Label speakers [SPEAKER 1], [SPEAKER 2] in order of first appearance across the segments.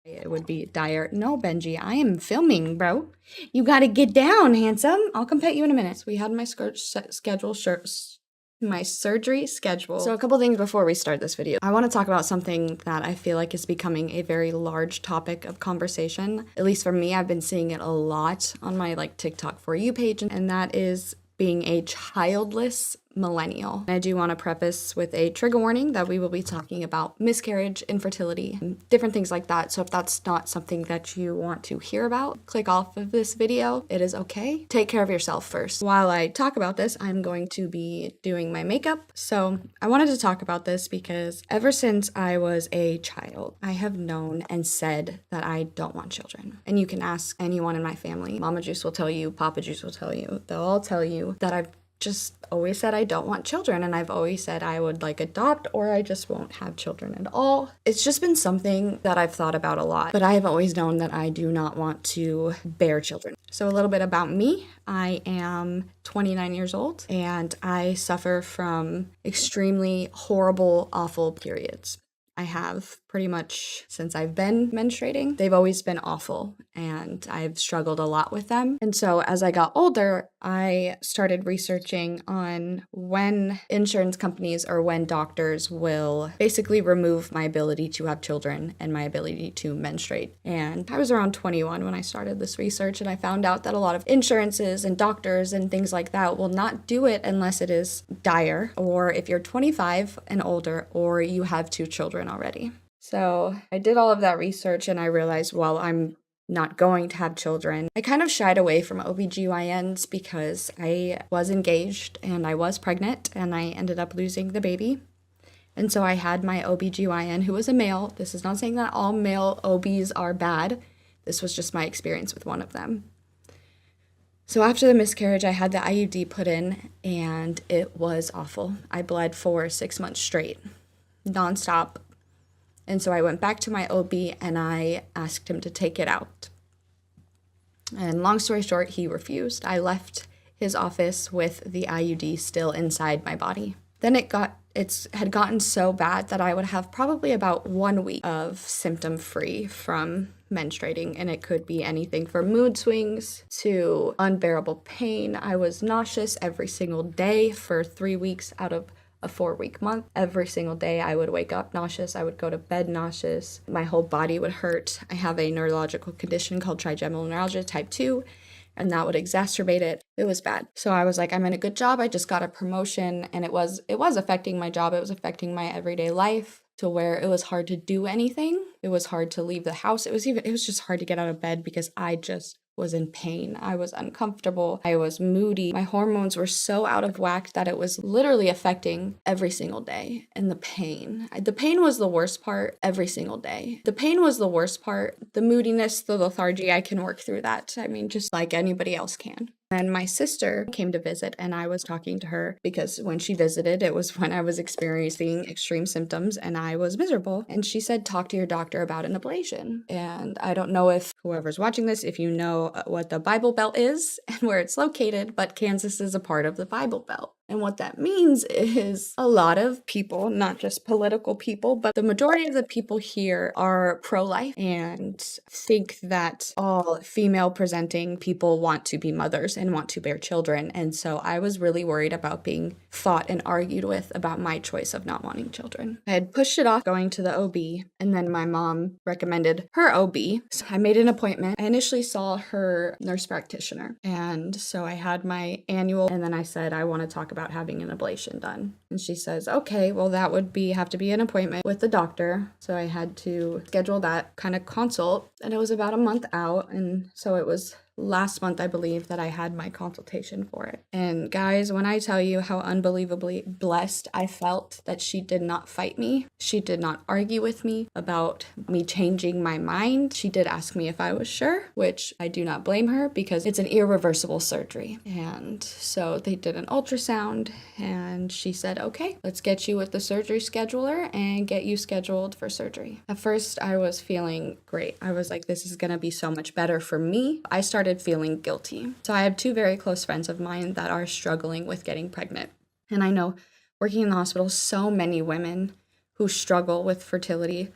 [SPEAKER 1] It would be dire. No, Benji, I am filming, bro. You gotta get down, handsome. I'll come pet you in a minute. So we had my my surgery schedule. So a couple things before we start this video. I want to talk about something that I feel like is becoming a very large topic of conversation. At least for me, I've been seeing it a lot on my TikTok For You page, and that is being a childless millennial. I do want to preface with a trigger warning that we will be talking about miscarriage, infertility, and different things like that. So if that's not something that you want to hear about, click off of this video. It is okay. Take care of yourself first. While I talk about this, I'm going to be doing my makeup. So I wanted to talk about this because ever since I was a child, I have known and said that I don't want children. And you can ask anyone in my family. Mama Juice will tell you, Papa Juice will tell you. They'll all tell you that I've just always said I don't want children, and I've always said I would adopt, or I just won't have children at all. It's just been something that I've thought about a lot, but I have always known that I do not want to bear children. So a little bit about me. I am 29 years old, and I suffer from extremely horrible, awful periods. I have pretty much since I've been menstruating. They've always been awful, and I've struggled a lot with them. And so as I got older, I started researching on when insurance companies or when doctors will basically remove my ability to have children and my ability to menstruate. And I was around 21 when I started this research, and I found out that a lot of insurances and doctors and things like that will not do it unless it is dire, or if you're 25 and older, or you have 2 children already. So I did all of that research, and I realized, well, I'm not going to have children. I kind of shied away from OBGYNs because I was engaged and I was pregnant, and I ended up losing the baby. And so I had my OBGYN, who was a male. This is not saying that all male OBs are bad. This was just my experience with one of them. So after the miscarriage, I had the IUD put in, and it was awful. I bled for 6 months straight, nonstop. And so I went back to my OB and I asked him to take it out. And long story short, he refused. I left his office with the IUD still inside my body. Then it had gotten so bad that I would have probably about 1 week of symptom-free from menstruating, and it could be anything from mood swings to unbearable pain. I was nauseous every single day for 3 weeks out of a 4-week month. Every single day I would wake up nauseous. I would go to bed nauseous. My whole body would hurt. I have a neurological condition called trigeminal neuralgia type 2, and that would exacerbate it. It was bad. So I was like, I'm in a good job. I just got a promotion, and it was affecting my job. It was affecting my everyday life to where it was hard to do anything. It was hard to leave the house. It was just hard to get out of bed because I just was in pain. I was uncomfortable. I was moody. My hormones were so out of whack that it was literally affecting every single day. And the pain was the worst part every single day. The pain was the worst part. The moodiness, the lethargy, I can work through that. I mean, just like anybody else can. And my sister came to visit, and I was talking to her because when she visited, it was when I was experiencing extreme symptoms and I was miserable. And she said, talk to your doctor about an ablation. And I don't know if whoever's watching this, if you know what the Bible Belt is and where it's located, but Kansas is a part of the Bible Belt. And what that means is a lot of people, not just political people, but the majority of the people here are pro-life and think that all female presenting people want to be mothers and want to bear children. And so I was really worried about being fought and argued with about my choice of not wanting children. I had pushed it off going to the OB, and then my mom recommended her OB. So I made an appointment. I initially saw her nurse practitioner. And so I had my annual, and then I said, I want to talk about having an ablation done. And she says, okay, well, that would have to be an appointment with the doctor. So I had to schedule that kind of consult, and it was about a month out. And so it was last month, I believe, that I had my consultation for it. And guys, when I tell you how unbelievably blessed I felt that she did not fight me, she did not argue with me about me changing my mind. She did ask me if I was sure, which I do not blame her because it's an irreversible surgery. And so they did an ultrasound, and she said, okay, let's get you with the surgery scheduler and get you scheduled for surgery. At first, I was feeling great. I was like, this is going to be so much better for me. I started feeling guilty. So I have 2 very close friends of mine that are struggling with getting pregnant. And I know, working in the hospital, so many women who struggle with fertility.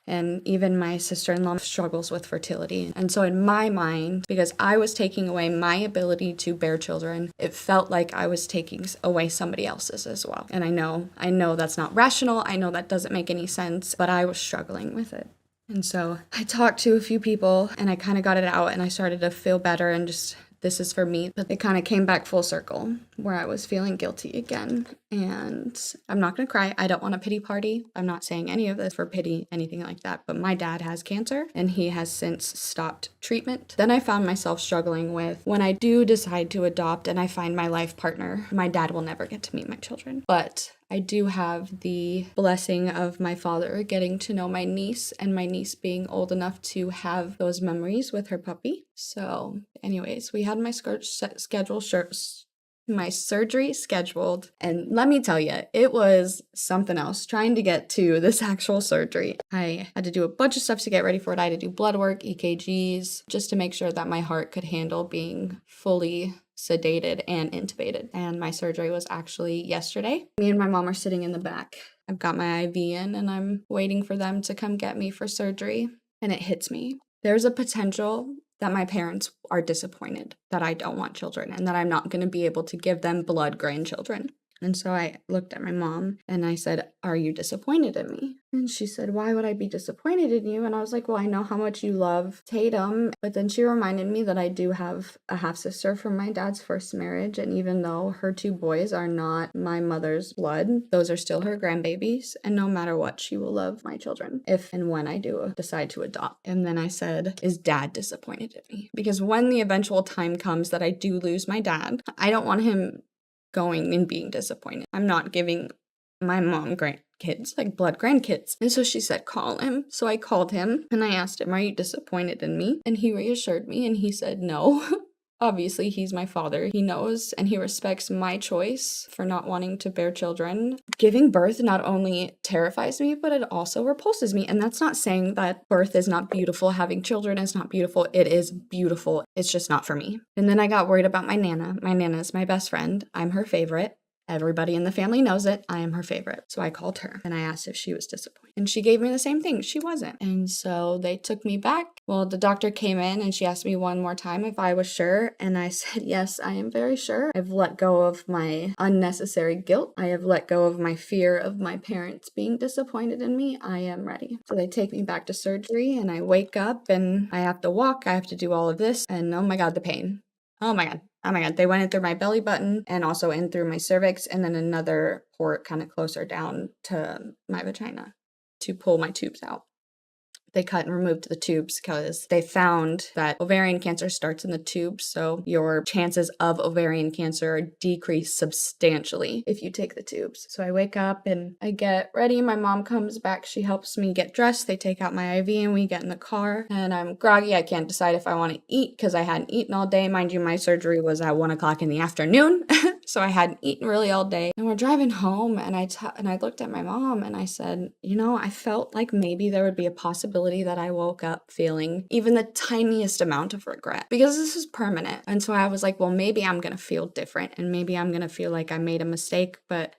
[SPEAKER 1] And even my sister-in-law struggles with fertility. And so in my mind, because I was taking away my ability to bear children, it felt like I was taking away somebody else's as well. And I know that's not rational. I know that doesn't make any sense, but I was struggling with it. And so I talked to a few people and I kind of got it out and I started to feel better and just, this is for me. But it kind of came back full circle where I was feeling guilty again. And I'm not going to cry. I don't want a pity party. I'm not saying any of this for pity, anything like that. But my dad has cancer and he has since stopped treatment. Then I found myself struggling with when I do decide to adopt and I find my life partner, my dad will never get to meet my children. But I do have the blessing of my father getting to know my niece and my niece being old enough to have those memories with her puppy. So anyways, we had my surgery scheduled. And let me tell you, it was something else trying to get to this actual surgery. I had to do a bunch of stuff to get ready for it. I had to do blood work, EKGs, just to make sure that my heart could handle being fully sedated and intubated. And my surgery was actually yesterday. Me and my mom are sitting in the back. I've got my IV in and I'm waiting for them to come get me for surgery. And it hits me. There's a potential that my parents are disappointed that I don't want children and that I'm not going to be able to give them blood grandchildren. And so I looked at my mom and I said, "Are you disappointed in me?" And she said, "Why would I be disappointed in you?" And I was like, "Well, I know how much you love Tatum." But then she reminded me that I do have a half sister from my dad's first marriage. And even though her 2 boys are not my mother's blood, those are still her grandbabies. And no matter what, she will love my children if and when I do decide to adopt. And then I said, "Is dad disappointed in me?" Because when the eventual time comes that I do lose my dad, I don't want him going and being disappointed. I'm not giving my mom grandkids, like blood grandkids. And so she said, "Call him." So I called him and I asked him, "Are you disappointed in me?" And he reassured me and he said, "No." Obviously, he's my father. He knows and he respects my choice for not wanting to bear children. Giving birth not only terrifies me, but it also repulses me. And that's not saying that birth is not beautiful. Having children is not beautiful. It is beautiful. It's just not for me. And then I got worried about my Nana. My Nana is my best friend. I'm her favorite. Everybody in the family knows it. I am her favorite. So I called her and I asked if she was disappointed. And she gave me the same thing. She wasn't. And so they took me back. Well, the doctor came in and she asked me one more time if I was sure. And I said, "Yes, I am very sure. I've let go of my unnecessary guilt. I have let go of my fear of my parents being disappointed in me. I am ready." So they take me back to surgery and I wake up and I have to walk. I have to do all of this. And oh my God, the pain. Oh my God. Oh my God. They went in through my belly button and also in through my cervix and then another port kind of closer down to my vagina to pull my tubes out. They cut and removed the tubes because they found that ovarian cancer starts in the tubes. So your chances of ovarian cancer are decreased substantially if you take the tubes. So I wake up and I get ready. My mom comes back. She helps me get dressed. They take out my IV and we get in the car. And I'm groggy. I can't decide if I want to eat because I hadn't eaten all day. Mind you, my surgery was at 1 o'clock in the afternoon. So I hadn't eaten really all day. And we're driving home and I looked at my mom and I said, I felt like maybe there would be a possibility that I woke up feeling even the tiniest amount of regret because this is permanent. And so I was like, well, maybe I'm going to feel different and maybe I'm going to feel like I made a mistake, but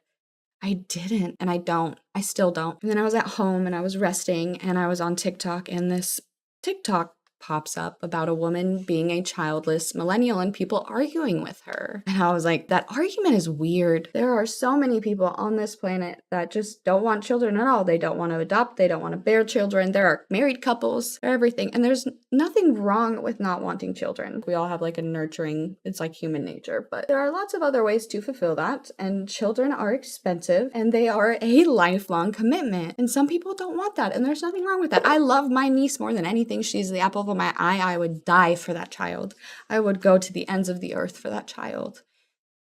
[SPEAKER 1] I didn't. And I still don't. And then I was at home and I was resting and I was on TikTok and this TikTok pops up about a woman being a childless millennial and people arguing with her. And I was like, that argument is weird. There are so many people on this planet that just don't want children at all. They don't want to adopt. They don't want to bear children. There are married couples, everything. And there's nothing wrong with not wanting children. We all have like a nurturing, it's like human nature, but there are lots of other ways to fulfill that. And children are expensive and they are a lifelong commitment. And some people don't want that. And there's nothing wrong with that. I love my niece more than anything. She's the apple of my eye. I would die for that child. I would go to the ends of the earth for that child.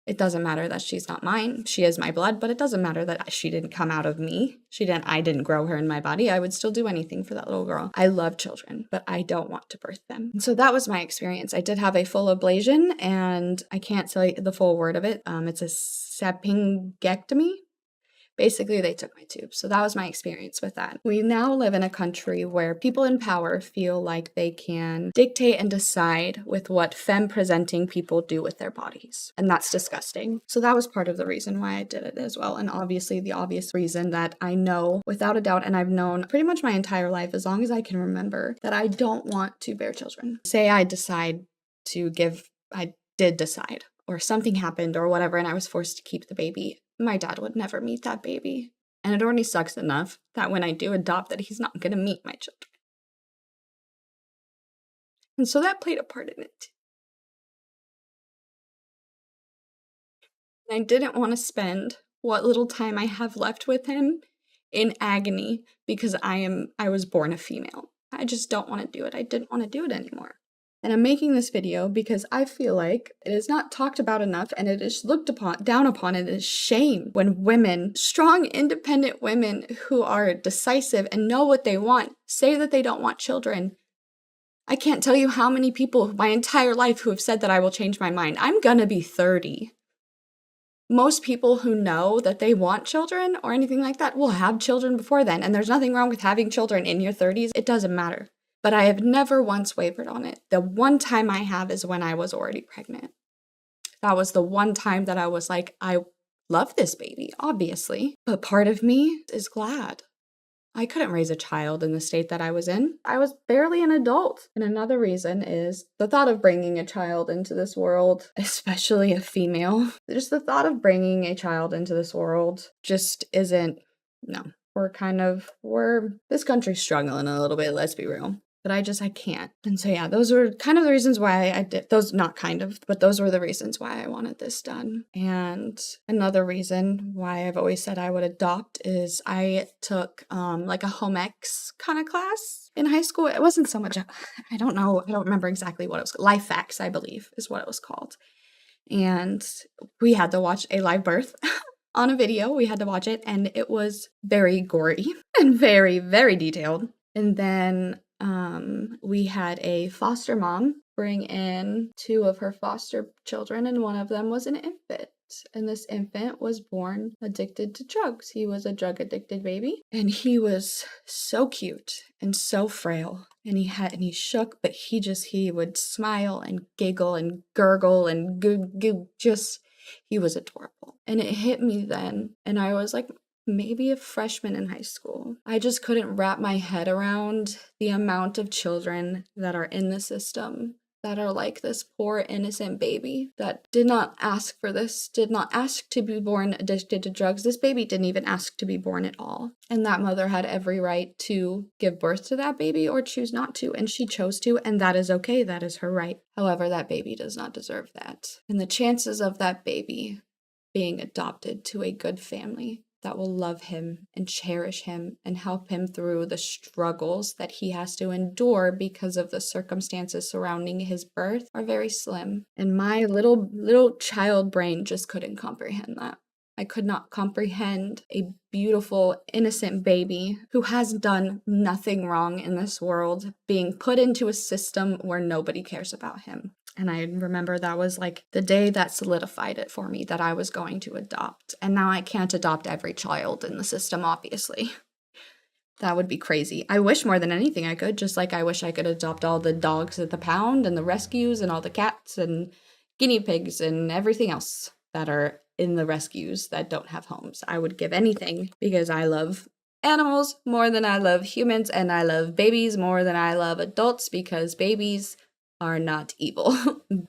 [SPEAKER 1] It doesn't matter that she's not mine. She is my blood, but it doesn't matter that she didn't come out of me. I didn't grow her in my body. I would still do anything for that little girl. I love children, but I don't want to birth them. And so that was my experience. I did have a full ablation and I can't say the full word of it. It's a sapingectomy. Basically, they took my tubes. So that was my experience with that. We now live in a country where people in power feel like they can dictate and decide with what femme-presenting people do with their bodies. And that's disgusting. So that was part of the reason why I did it as well. And obviously the obvious reason that I know without a doubt, and I've known pretty much my entire life, as long as I can remember, that I don't want to bear children. Say I did decide, or something happened or whatever, and I was forced to keep the baby. My dad would never meet that baby. And it already sucks enough that when I do adopt that he's not going to meet my children. And so that played a part in it. And I didn't want to spend what little time I have left with him in agony because I was born a female. I just don't want to do it. I didn't want to do it anymore. And I'm making this video because I feel like it is not talked about enough, and it is looked down upon, and it is shame when women, strong, independent women who are decisive and know what they want, say that they don't want children. I can't tell you how many people my entire life who have said that I will change my mind. I'm gonna be 30. Most people who know that they want children or anything like that will have children before then, and there's nothing wrong with having children in your 30s. It doesn't matter. But I have never once wavered on it. The one time I have is when I was already pregnant. That was the one time that I was like, I love this baby, obviously. But part of me is glad. I couldn't raise a child in the state that I was in. I was barely an adult. And another reason is the thought of bringing a child into this world, especially a female, just the thought of bringing a child into this world just isn't, no. This country's struggling a little bit, let's be real. But I can't. And so yeah, those were kind of the reasons why I did, those were the reasons why I wanted this done. And another reason why I've always said I would adopt is I took like a home ec kind of class in high school. It wasn't so much, I don't remember exactly what it was, Life Facts, I believe is what it was called. And we had to watch a live birth on a video. We had to watch it, and it was very gory and very, very detailed. And then we had a foster mom bring in 2 of her foster children, and one of them was an infant. And this infant was born addicted to drugs. He was a drug-addicted baby, and he was so cute and so frail. And he shook, but he would smile and giggle and gurgle and he was adorable. And it hit me then, and I was like, maybe a freshman in high school. I just couldn't wrap my head around the amount of children that are in the system that are like this poor innocent baby that did not ask for this, did not ask to be born addicted to drugs. This baby didn't even ask to be born at all. And that mother had every right to give birth to that baby or choose not to, and she chose to, and that is okay. That is her right. However, that baby does not deserve that. And the chances of that baby being adopted to a good family that will love him and cherish him and help him through the struggles that he has to endure because of the circumstances surrounding his birth are very slim. And my little child brain just couldn't comprehend that. I could not comprehend a beautiful, innocent baby who has done nothing wrong in this world being put into a system where nobody cares about him. And I remember that was like the day that solidified it for me that I was going to adopt. And now I can't adopt every child in the system, obviously. That would be crazy. I wish more than anything I could, just like I wish I could adopt all the dogs at the pound and the rescues and all the cats and guinea pigs and everything else that are in the rescues that don't have homes. I would give anything because I love animals more than I love humans, and I love babies more than I love adults because babies are not evil.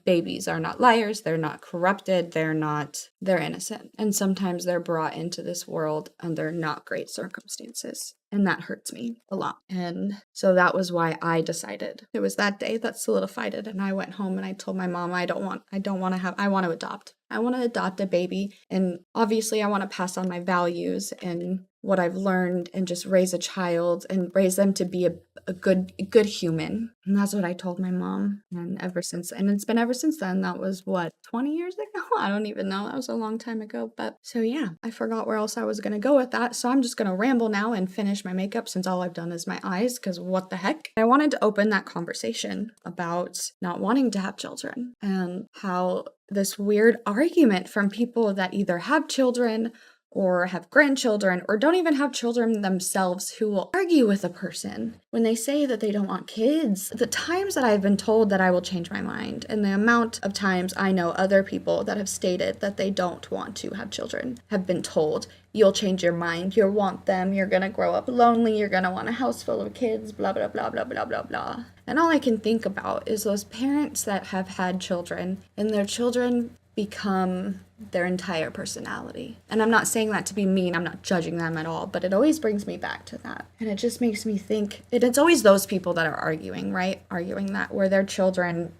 [SPEAKER 1] Babies are not liars. They're not corrupted. They're innocent. And sometimes they're brought into this world under not great circumstances. And that hurts me a lot. And so that was why I decided. It was that day that solidified it. And I went home and I told my mom, I want to adopt. I want to adopt a baby. And obviously I want to pass on my values and what I've learned and just raise a child and raise them to be a good human. And that's what I told my mom. And it's been ever since then. That was 20 years ago? I don't even know. That was a long time ago. But so yeah, I forgot where else I was going to go with that. So I'm just going to ramble now and finish my makeup since all I've done is my eyes, because what the heck? I wanted to open that conversation about not wanting to have children and how this weird argument from people that either have children or have grandchildren or don't even have children themselves who will argue with a person when they say that they don't want kids. The times that I've been told that I will change my mind and the amount of times I know other people that have stated that they don't want to have children have been told, you'll change your mind, you'll want them, you're gonna grow up lonely, you're gonna want a house full of kids, blah, blah, blah, blah, blah, blah, blah. And all I can think about is those parents that have had children and their children become their entire personality. And I'm not saying that to be mean, I'm not judging them at all, but it always brings me back to that. And it just makes me think, it's always those people that are arguing, right? Arguing that where their children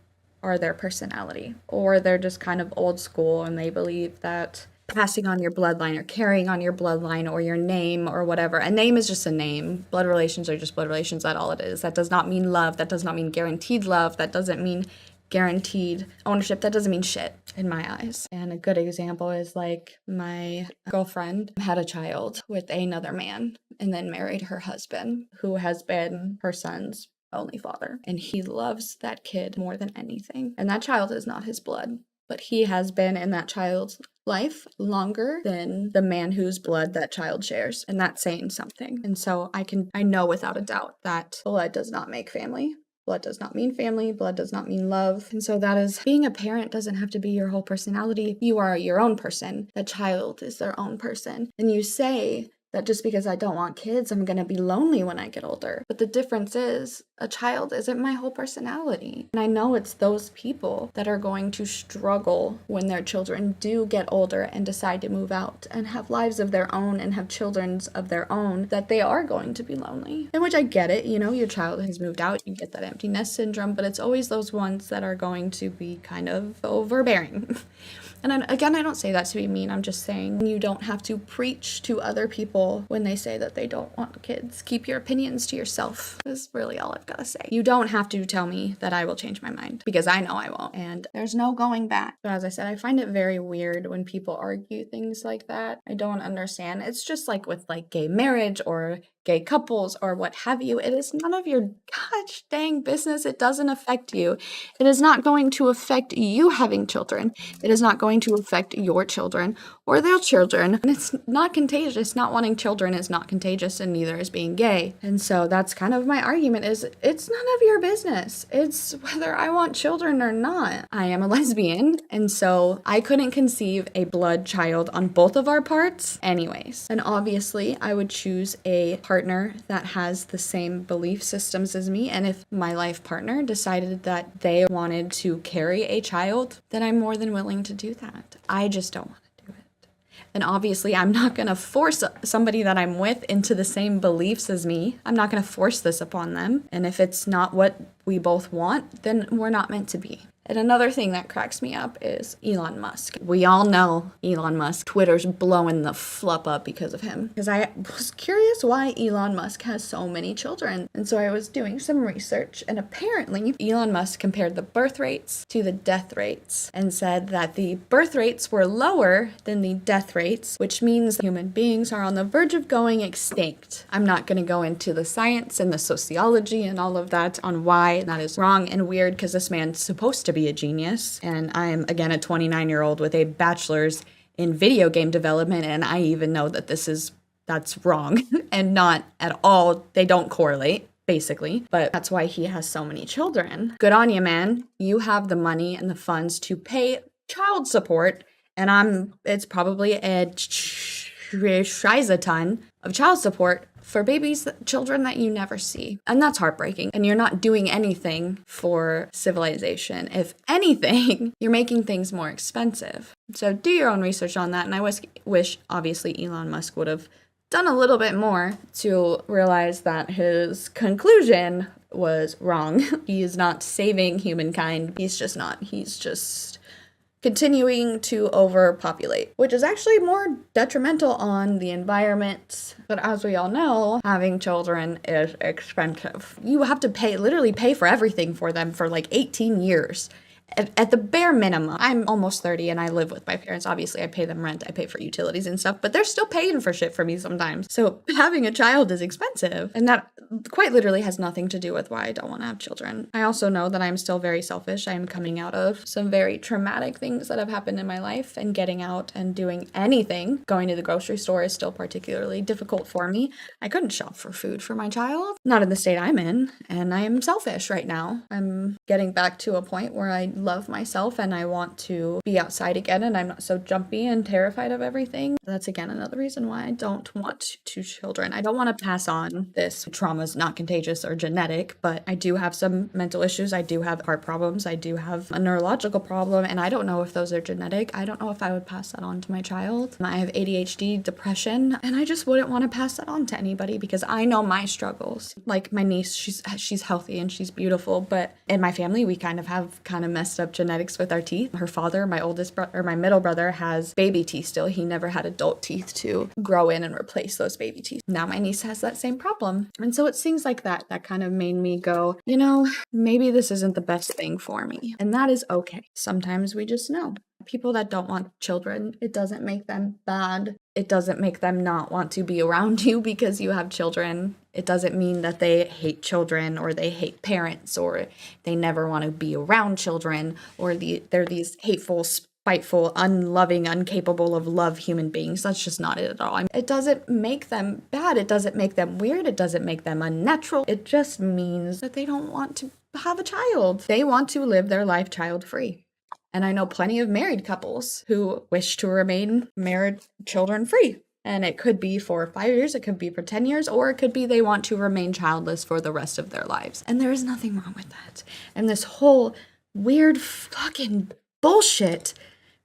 [SPEAKER 1] are their personality, or they're just kind of old school and they believe that passing on your bloodline or carrying on your bloodline or your name or whatever. A name is just a name. Blood relations are just blood relations. That's all it is. That does not mean love. That does not mean guaranteed love. That doesn't mean guaranteed ownership. That doesn't mean shit in my eyes. And a good example is like my girlfriend had a child with another man and then married her husband, who has been her son's only father. And he loves that kid more than anything. And that child is not his blood, but he has been in that child's life longer than the man whose blood that child shares. And that's saying something. And so I know without a doubt that blood does not make family. Blood does not mean family. Blood does not mean love. And so that is, being a parent doesn't have to be your whole personality. You are your own person. The child is their own person. And you say that just because I don't want kids, I'm going to be lonely when I get older. But the difference is, a child isn't my whole personality. And I know it's those people that are going to struggle when their children do get older and decide to move out and have lives of their own and have children of their own, that they are going to be lonely. In which I get it, your child has moved out, you get that empty nest syndrome, but it's always those ones that are going to be kind of overbearing. And again, I don't say that to be mean. I'm just saying you don't have to preach to other people when they say that they don't want kids. Keep your opinions to yourself is really all I've got to say. You don't have to tell me that I will change my mind, because I know I won't. And there's no going back. But as I said, I find it very weird when people argue things like that. I don't understand. It's just like with like gay marriage or gay couples or what have you. It is none of your gosh dang business. It doesn't affect you. It is not going to affect you having children. It is not going to affect your children or their children. And it's not contagious. Not wanting children is not contagious, and neither is being gay. And so that's kind of my argument, is it's none of your business. It's whether I want children or not. I am a lesbian, and so I couldn't conceive a blood child on both of our parts anyways. And obviously I would choose a partner that has the same belief systems as me. And if my life partner decided that they wanted to carry a child, then I'm more than willing to do that. I just don't want to do it. And obviously I'm not going to force somebody that I'm with into the same beliefs as me. I'm not going to force this upon them. And if it's not what we both want, then we're not meant to be. And another thing that cracks me up is Elon Musk. We all know Elon Musk. Twitter's blowing the flup up because of him. Because I was curious why Elon Musk has so many children. And so I was doing some research, and apparently Elon Musk compared the birth rates to the death rates and said that the birth rates were lower than the death rates, which means human beings are on the verge of going extinct. I'm not going to go into the science and the sociology and all of that on why that is wrong and weird, because this man's supposed to be a genius, and I'm again a 29-year-old with a bachelor's in video game development, and I even know that that's wrong and not at all, they don't correlate basically, but that's why he has so many children. Good on you, man. You have the money and the funds to pay child support, and it's probably a ton of child support for children that you never see. And that's heartbreaking. And you're not doing anything for civilization. If anything, you're making things more expensive. So do your own research on that. And I wish, obviously, Elon Musk would have done a little bit more to realize that his conclusion was wrong. He is not saving humankind. He's just not. He's just continuing to overpopulate, which is actually more detrimental on the environment. But as we all know, having children is expensive. You have to literally pay for everything for them for like 18 years. at the bare minimum, I'm almost 30 and I live with my parents. Obviously, I pay them rent, I pay for utilities and stuff, but they're still paying for shit for me sometimes. So having a child is expensive. And that quite literally has nothing to do with why I don't want to have children. I also know that I'm still very selfish. I am coming out of some very traumatic things that have happened in my life, and getting out and doing anything, going to the grocery store is still particularly difficult for me. I couldn't shop for food for my child, not in the state I'm in, and I am selfish right now. I'm getting back to a point where I love myself and I want to be outside again, and I'm not so jumpy and terrified of everything. That's again another reason why I don't want two children. I don't want to pass on this. Trauma's not contagious or genetic, but I do have some mental issues. I do have heart problems. I do have a neurological problem, and I don't know if those are genetic. I don't know if I would pass that on to my child. I have ADHD, depression, and I just wouldn't want to pass that on to anybody because I know my struggles. Like my niece, she's healthy and she's beautiful, but in my family, we kind of messed up genetics with our teeth. Her father, my middle brother, has baby teeth still. He never had adult teeth to grow in and replace those baby teeth. Now my niece has that same problem. And so it's things like that kind of made me go, maybe this isn't the best thing for me. And that is okay. Sometimes we just know. People that don't want children, it doesn't make them bad. It doesn't make them not want to be around you because you have children. It doesn't mean that they hate children or they hate parents or they never want to be around children or they're these hateful, spiteful, unloving, incapable of love human beings. That's just not it at all. It doesn't make them bad. It doesn't make them weird. It doesn't make them unnatural. It just means that they don't want to have a child. They want to live their life child-free. And I know plenty of married couples who wish to remain married children-free. And it could be for 5 years, it could be for 10 years, or it could be they want to remain childless for the rest of their lives. And there is nothing wrong with that. And this whole weird fucking bullshit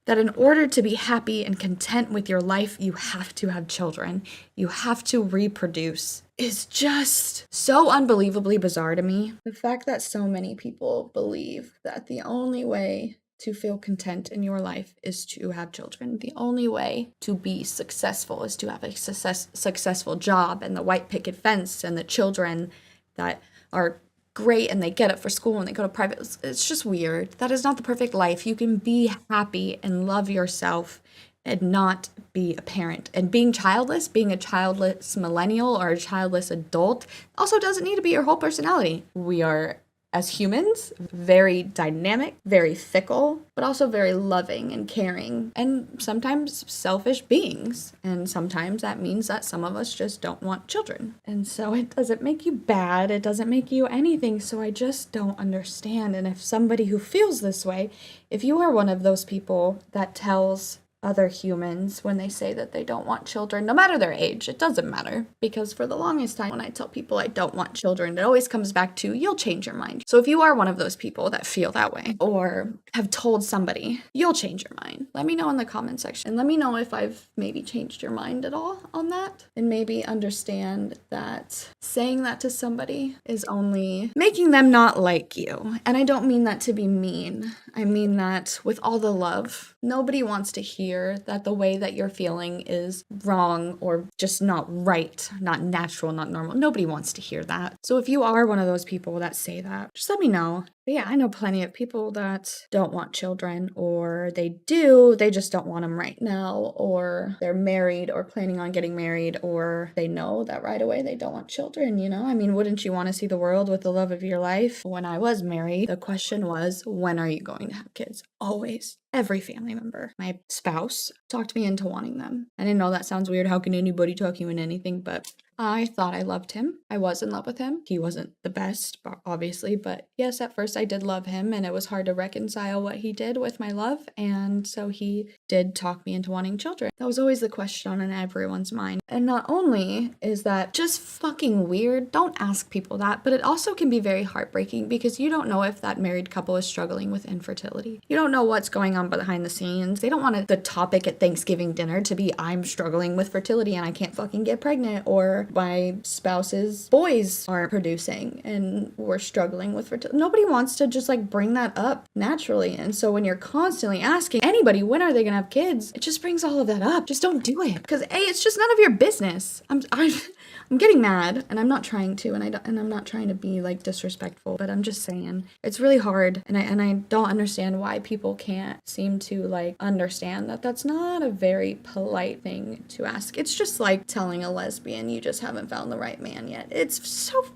[SPEAKER 1] that in order to be happy and content with your life, you have to have children, you have to reproduce, is just so unbelievably bizarre to me. The fact that so many people believe that the only way to feel content in your life is to have children. The only way to be successful is to have a successful job and the white picket fence and the children that are great and they get it for school and they go to private. It's just weird. That is not the perfect life. You can be happy and love yourself and not be a parent. And being childless, being a childless millennial or a childless adult also doesn't need to be your whole personality. We are, as humans, very dynamic, very fickle, but also very loving and caring, and sometimes selfish beings. And sometimes that means that some of us just don't want children. And so it doesn't make you bad, it doesn't make you anything, so I just don't understand. And if somebody who feels this way, if you are one of those people that tells other humans when they say that they don't want children, no matter their age, it doesn't matter. Because for the longest time, when I tell people I don't want children, it always comes back to, you'll change your mind. So if you are one of those people that feel that way, or have told somebody, you'll change your mind, let me know in the comment section. And let me know if I've maybe changed your mind at all on that. And maybe understand that saying that to somebody is only making them not like you. And I don't mean that to be mean. I mean that with all the love. Nobody wants to hear that the way that you're feeling is wrong or just not right, not natural, not normal. Nobody wants to hear that. So if you are one of those people that say that, just let me know. But yeah, I know plenty of people that don't want children, or they do, they just don't want them right now, or they're married or planning on getting married, or they know that right away they don't want children, I mean, wouldn't you want to see the world with the love of your life? When I was married, the question was, when are you going to have kids? Always. Every family member. My spouse talked me into wanting them. I didn't know that sounds weird. How can anybody talk you into anything? But I thought I loved him. I was in love with him. He wasn't the best, obviously, but yes, at first I did love him, and it was hard to reconcile what he did with my love, and so he did talk me into wanting children. That was always the question on everyone's mind. And not only is that just fucking weird, don't ask people that, but it also can be very heartbreaking because you don't know if that married couple is struggling with infertility. You don't know what's going on behind the scenes. They don't want the topic at Thanksgiving dinner to be, I'm struggling with fertility and I can't fucking get pregnant, or or my spouse's boys aren't producing and we're struggling with fertility. Nobody wants to just like bring that up naturally. And so when you're constantly asking anybody, when are they gonna have kids? It just brings all of that up. Just don't do it. Because A, it's just none of your business. I'm getting mad, and I'm not trying to, and I'm not trying to be like disrespectful, but I'm just saying it's really hard, and I don't understand why people can't seem to like understand that that's not a very polite thing to ask. It's just like telling a lesbian you just haven't found the right man yet. It's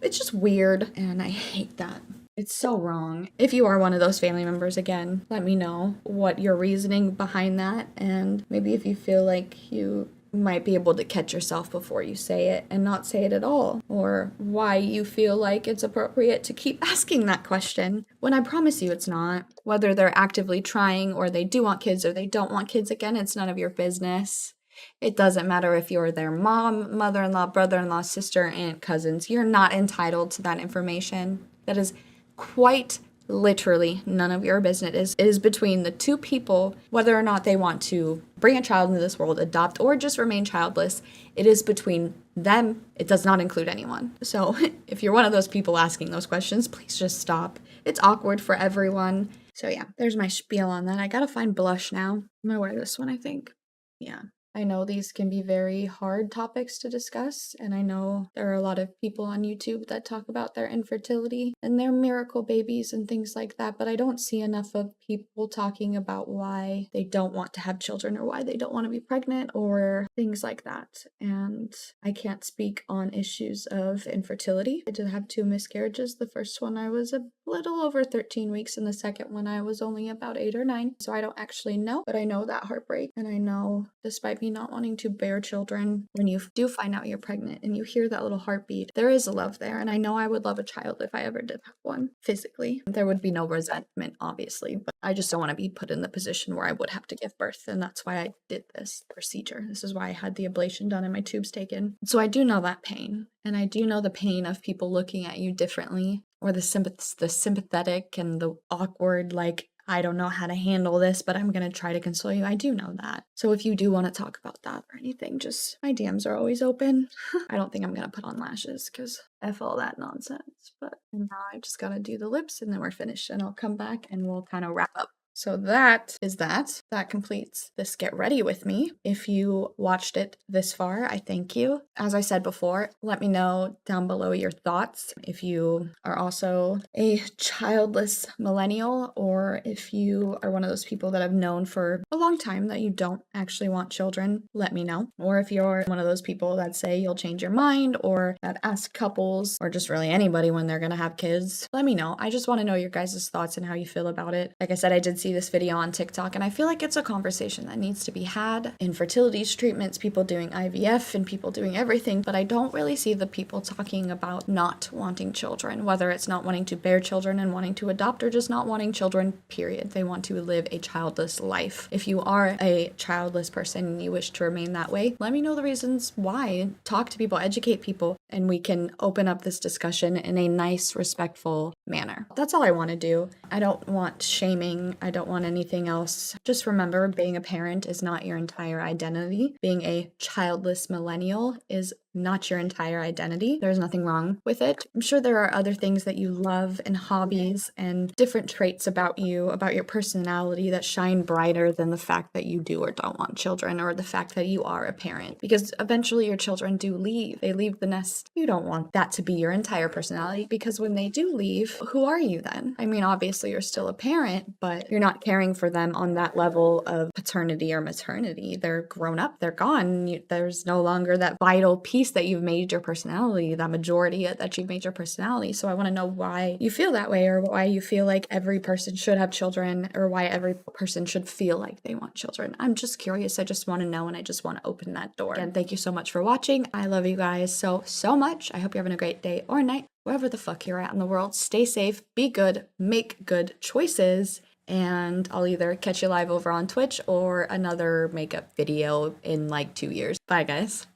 [SPEAKER 1] just weird, and I hate that. It's so wrong. If you are one of those family members, again, let me know what your reasoning behind that, and maybe if you feel like you might be able to catch yourself before you say it and not say it at all, or why you feel like it's appropriate to keep asking that question when I promise you it's not. Whether they're actively trying or they do want kids or they don't want kids, again, it's none of your business. It doesn't matter if you're their mom, mother-in-law, brother-in-law, sister, aunt, cousins. You're not entitled to that information. That is quite literally none of your business. It is between the two people, whether or not they want to bring a child into this world, adopt, or just remain childless. It is between them. It does not include anyone. So if you're one of those people asking those questions, please just stop. It's awkward for everyone. So yeah, there's my spiel on that. I gotta find blush now. I'm gonna wear this one, I think. Yeah. I know these can be very hard topics to discuss, and I know there are a lot of people on YouTube that talk about their infertility and their miracle babies and things like that, but I don't see enough of people talking about why they don't want to have children or why they don't want to be pregnant or things like that. And I can't speak on issues of infertility. I did have 2 miscarriages. The first one I was a little over 13 weeks, and the second one I was only about 8 or 9. So I don't actually know, but I know that heartbreak, and I know despite me not wanting to bear children, when you do find out you're pregnant and you hear that little heartbeat, there is a love there. And I know I would love a child if I ever did have one physically. There would be no resentment, obviously, but I just don't want to be put in the position where I would have to give birth. And that's why I did this procedure. This is why I had the ablation done and my tubes taken. So I do know that pain. And I do know the pain of people looking at you differently, or the sympathetic and the awkward, like, I don't know how to handle this, but I'm going to try to console you. I do know that. So if you do want to talk about that or anything, just my DMs are always open. I don't think I'm going to put on lashes because F all that nonsense. But now I just got to do the lips and then we're finished, and I'll come back and we'll kind of wrap up. So that is that. That completes this Get Ready With Me. If you watched it this far, I thank you. As I said before, let me know down below your thoughts. If you are also a childless millennial, or if you are one of those people that I've known for a long time that you don't actually want children, let me know. Or if you're one of those people that say you'll change your mind, or that ask couples, or just really anybody when they're gonna have kids, let me know. I just want to know your guys' thoughts and how you feel about it. Like I said, I did see this video on TikTok, and I feel like it's a conversation that needs to be had. Infertility treatments, people doing IVF, and people doing everything, but I don't really see the people talking about not wanting children, whether it's not wanting to bear children and wanting to adopt, or just not wanting children, period. They want to live a childless life. If you are a childless person and you wish to remain that way, let me know the reasons why. Talk to people, educate people, and we can open up this discussion in a nice, respectful manner. That's all I want to do. I don't want shaming. I don't want anything else. Just remember, being a parent is not your entire identity. Being a childless millennial is not your entire identity. There's nothing wrong with it. I'm sure there are other things that you love and hobbies and different traits about you, about your personality, that shine brighter than the fact that you do or don't want children, or the fact that you are a parent. Because eventually your children do leave. They leave the nest. You don't want that to be your entire personality, because when they do leave, who are you then? I mean, obviously you're still a parent, but you're not caring for them on that level of paternity or maternity. They're grown up. They're gone. There's no longer that vital piece that you've made your personality, that majority that you've made your personality. So I want to know why you feel that way, or why you feel like every person should have children, or why every person should feel like they want children. I'm just curious. I just want to know, and I just want to open that door. Again, thank you so much for watching. I love you guys so much. I hope you're having a great day or night, wherever the fuck you're at in the world. Stay safe, be good, make good choices, and I'll either catch you live over on Twitch or another makeup video in like 2 years. Bye, guys.